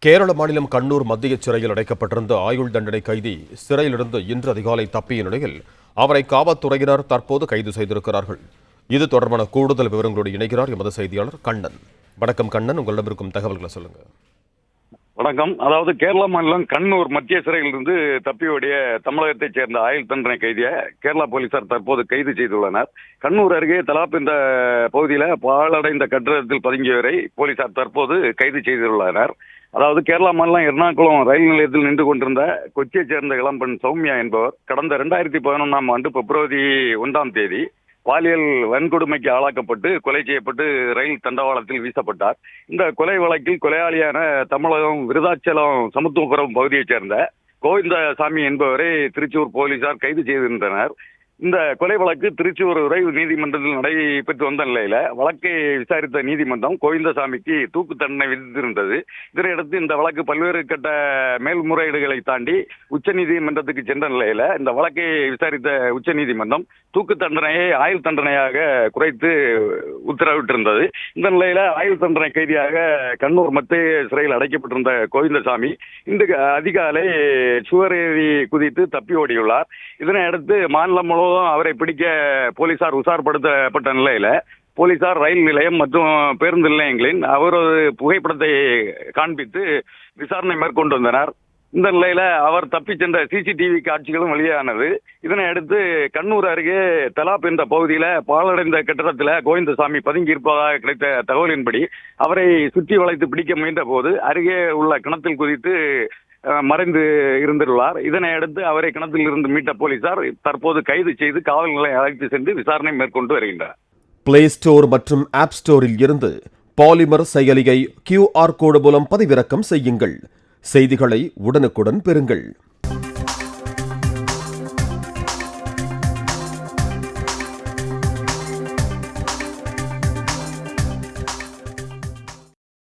கேரள மாநிலம் கண்ணூர் மத்திய சிறையில் அடைக்கப்பட்டிருந்த ஆயுள் தண்டனை கைதி சிறையிலிருந்து இன்று அதிகாலை தப்பிய நிலையில் அவரை காவல்துறையினர் தற்போது கைது செய்திருக்கிறார்கள். இது தொடர்பான கூடுதல் விவரங்களோடு இணைகிறார் எமது செய்தியாளர் கண்ணன். வணக்கம் கண்ணன், உங்களிடம் இருக்கும் தகவல்களை சொல்லுங்க. வணக்கம். அதாவது கேரள மாநிலம் கண்ணூர் மத்திய சிறையிலிருந்து தப்பியோடைய தமிழகத்தைச் சேர்ந்த ஆயுள் தண்டனை கைதியை கேரளா போலீசார் தற்போது கைது செய்துள்ளனர். கண்ணூர் அருகே தலாப் என்ற பகுதியில் பாழடைந்த கட்டிடத்தில் பதுங்கியவரை போலீசார் தற்போது கைது செய்துள்ளனர். அதாவது கேரளா மாநிலம் எர்ணாகுளம் ரயில் நிலையத்தில் நின்று கொண்டிருந்த கொச்சியைச் சேர்ந்த இளம்பெண் சௌமியா என்பவர் கடந்த 2011ஆம் ஆண்டு பிப்ரவரி 1ஆம் தேதி பாலியல் வன்கொடுமைக்கு ஆளாக்கப்பட்டு கொலை செய்யப்பட்டு ரயில் தண்டவாளத்தில் வீசப்பட்டார். இந்த கொலை வழக்கில் கொலையாளியான தமிழகம் விருதாச்சலம் சமத்துவபுரம் பகுதியைச் சேர்ந்த கோவிந்தசாமி என்பவரை திருச்சூர் போலீசார் கைது செய்திருந்தனர். இந்த கொலை வழக்கு திருச்சூர் விரைவு நீதிமன்றத்தில் நடைபெற்று வந்த நிலையில வழக்கை விசாரித்த நீதிமன்றம் கோவிந்தசாமிக்கு தூக்கு தண்டனை விதித்திருந்தது. இதனையடுத்து இந்த வழக்கு பல்வேறு கட்ட மேல்முறையீடுகளை தாண்டி உச்சநீதிமன்றத்துக்கு சென்ற நிலையில இந்த வழக்கை விசாரித்த உச்சநீதிமன்றம் தூக்கு தண்டனையை ஆயுள் தண்டனையாக குறைத்து உத்தரவிட்டிருந்தது. இந்த நிலையில ஆயுள் தண்டனை கைதியாக கண்ணூர் மத்திய சிறையில் அடைக்கப்பட்டிருந்த கோவிந்தசாமி இன்று அதிகாலை சுவரேறி குதித்து தப்பி ஓடியுள்ளார். இதனையடுத்து மாநிலம் முழுவதும் அவரை பிடிக்க போலீசார் உஷார்படுத்தப்பட்ட நிலையில போலீசார் ரயில் நிலையம் மற்றும் பேருந்து நிலையங்களின் அவரது புகைப்படத்தை காண்பித்து விசாரணை மேற்கொண்டு வந்தனர். இந்த நிலையில அவர் தப்பி சென்ற சிசிடிவி காட்சிகளும் வெளியானது. இதனை அடுத்து கண்ணூர் அருகே தலாப் என்ற பகுதியில பாழடைந்த கட்டிடத்தில் கோவிந்தசாமி பதுங்கி இருப்பதாக கிடைத்த தகவலின்படி அவரை சுற்றி வளைத்து பிடிக்க முயன்ற போது அருகே உள்ள கிணத்தில் குதித்து மறைந்து இருந்துள்ளார். இதனை அடுத்து அவரை கிணத்தில் இருந்து மீட்ட போலீசார் தற்போது கைது செய்து காவல் நிலையம் அழைத்து சென்று விசாரணை மேற்கொண்டு வருகின்றனர். பிளே ஸ்டோர் மற்றும் ஆப் ஸ்டோரில் இருந்து பாலிமர் செயலியை QR கோடு மூலம் பதிவிறக்கம் செய்யுங்கள். செய்திகளை உடனுக்குடன் பெறுங்கள்.